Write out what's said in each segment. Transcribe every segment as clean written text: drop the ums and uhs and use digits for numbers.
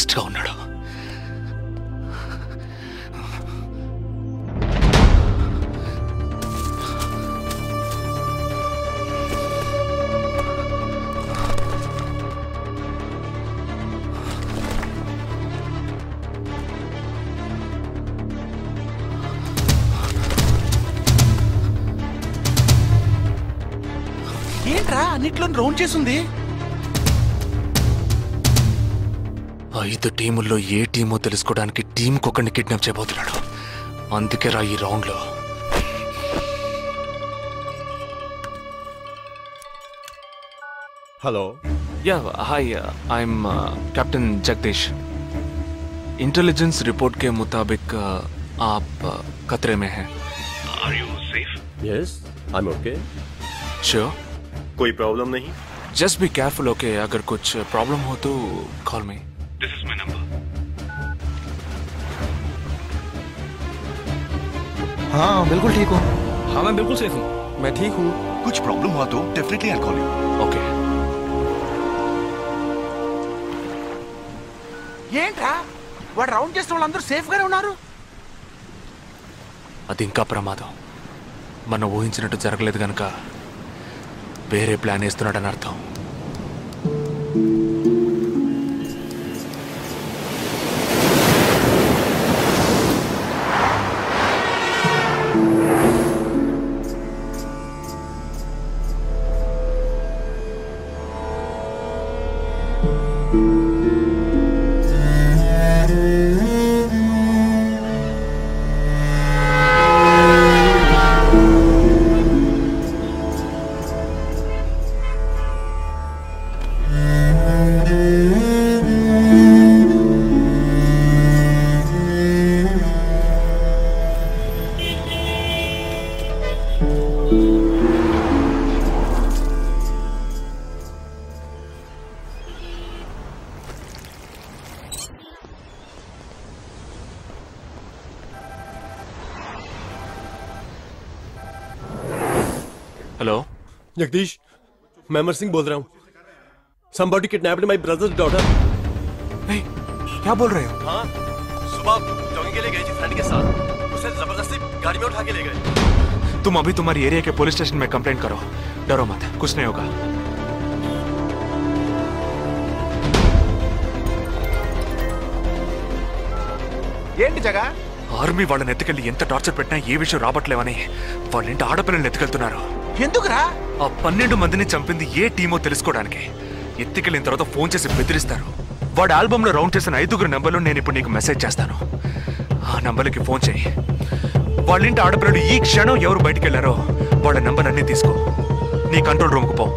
ఫాస్ట్గా ఉన్నాడు. ఏంట్రా అన్నిట్లో రౌండ్ చేసింది? 5 టీముల్లో ఏ టీమో తెలుసుకోవడానికి టీంకొకరిని కిడ్నాప్ చేయబోతున్నాడు. అందుకే రా ఈ రౌండ్లో. हेलो या hi I am captain Jagdish. Intelligence report के मुताबिक आप खतरे में हैं. Are you safe? Yes I am okay. Sure? कोई प्रॉब्लम नहीं? Just be careful okay. अगर कुछ प्रॉब्लम हो तो call me. This is my number. हाँ बिल्कुल ठीक हूँ. हाँ मैं बिल्कुल सेफ हूँ. मैं ठीक हूँ. कुछ प्रॉब्लम हुआ तो definitely I call you. Okay. ఏంట్రా వాడు రౌండ్ చేసిన వాళ్ళందరూ సేఫ్ గానే ఉన్నారు? అది ఇంకా ప్రమాదం. మనం ఊహించినట్టు జరగలేదు గనక వేరే ప్లాన్ వేస్తున్నాడని అర్థం. हेलो जगदीश, मैं अमर सिंह बोल रहा हूँ. Somebody kidnapped my brother's daughter. नहीं, क्या बोल रहे हो? हाँ, सुबह जॉगिंग के लिए गई थी फ्रेंड के साथ. उसे जबरदस्ती गाड़ी में उठा के ले गए. तुम अभी तुम्हारी एरिया के पुलिस स्टेशन में कंप्लेंट करो. डरो मत, कुछ नहीं होगा. ఏంటి జగా? ఆర్మీ వాళ్ళని ఎత్తుకెళ్ళి ఎంత టార్చర్ పెట్టినా ఏ విషయం రాబట్లేవని వాళ్ళింటి ఆడపిల్లల్ని ఎత్తుకెళ్తున్నారు. ఎందుకురా? ఆ 12 మందిని చంపింది ఏ టీమో తెలుసుకోవడానికి. ఎత్తుకెళ్ళిన తర్వాత ఫోన్ చేసి బెదిరిస్తారు. వాడు ఆల్బమ్ లో రౌండ్ చేసిన 5 నెంబర్లు నేను ఇప్పుడు నీకు మెసేజ్ చేస్తాను. ఆ నంబర్లకి ఫోన్ చేయి. వాళ్ళింటి ఆడపిల్లలు ఈ క్షణం ఎవరు బయటికి వెళ్ళారో వాళ్ళ నంబర్లన్నీ తీసుకో. నీ కంట్రోల్ రూమ్కు పో.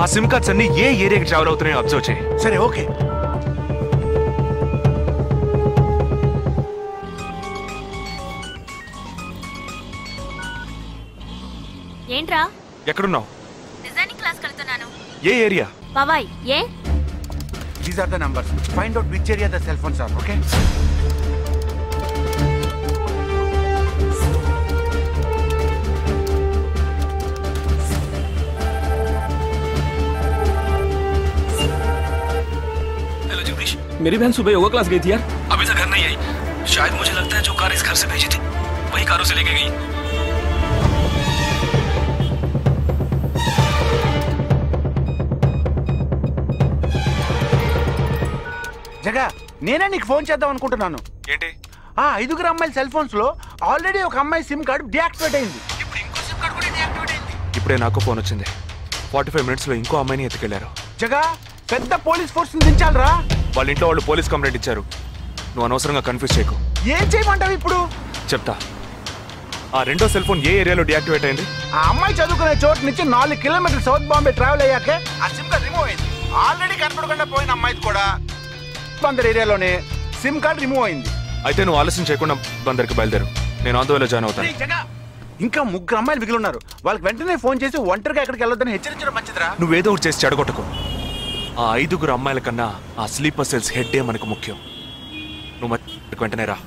ఆ సిమ్ కార్డ్స్ అన్ని ఏ ఏరియాకి ట్రావెల్ అవుతున్నాయో అబ్జర్వ్ చేయి. సరే ఓకే. ఏంట్రా? ఎక్కడున్నావు? డిజైనింగ్ క్లాస్ వెళ్తున్నాను. ఏ ఏరియా? పవాయ్. ఏ? These are the numbers. Find out which area the cell phones are, okay? Hello Jagdish, मेरी बहन सुबह योगा क्लास गई थी यार. अभी तक घर नहीं आई. शायद मुझे लगता है जो कार इस घर से भेजी थी वही कारों से लेके गई. జగా, నేనే నీకు ఫోన్ చేద్దాం అనుకుంటున్నాను. ఏంటి? ఆ 5 అమ్మాయిల సెల్ ఫోన్స్ లో ఆల్రెడీ ఒక అమ్మాయి సిమ్ కార్డ్ డియాక్టివేట్ అయింది. ఇప్పుడు ఇంకో సిమ్ కార్డ్ కూడా డియాక్టివేట్ అయింది. ఇప్పుడే నాకు ఫోన్ వచ్చింది. 45 మినిట్స్ లో ఇంకో అమ్మాయిని ఎత్తుకెళ్లారు. జగా, పెద్ద పోలీస్ ఫోర్స్ దించాలరా. వాళ్ళ ఇంట్లో వాళ్ళు పోలీస్ కంప్లైంట్ ఇచ్చారు. నువ్వు అనవసరంగా కన్ఫ్యూజ్ చేయకు. ఏం చేయమంటావు ఇప్పుడు? చెప్తా. ఆ రెండో సెల్ ఫోన్ ఏ ఏరియాలో డియాక్టివేట్ అయింది? ఆ అమ్మాయి చదువుకునే చోటు నుంచి 4 కిలోమీటర్లు సౌత్ బాంబే ట్రావెల్ అయ్యాకే ఆ సిమ్ కార్డ్ రిమూవ్ అయింది. ఆల్రెడీ కనపడకుండా పోయిన అమ్మాయి కూడా బందర్ ఏరియాలోనే సిమ్ కార్డ్ రిమూవ్ అయింది. అయితే నువ్వు ఆలస్యం చేయకుండా బందర్కి బయలుదేరు. నేను ఆందోళన జాయిన్ అవుతాను. ఇంకా 3 అమ్మాయిలు మిగిలి ఉన్నారు. వాళ్ళకి వెంటనే ఫోన్ చేసి ఒంటరిగా ఎక్కడికి వెళ్ళొద్దని హెచ్చరించడం మంచిదిరా. నువ్వేదో ఒకటి చేసి చెడగొట్టకు. ఆ 5 అమ్మాయిల కన్నా ఆ స్లీపర్ సెల్స్ హెడ్ మనకు ముఖ్యం. నువ్వు వెంటనే రా.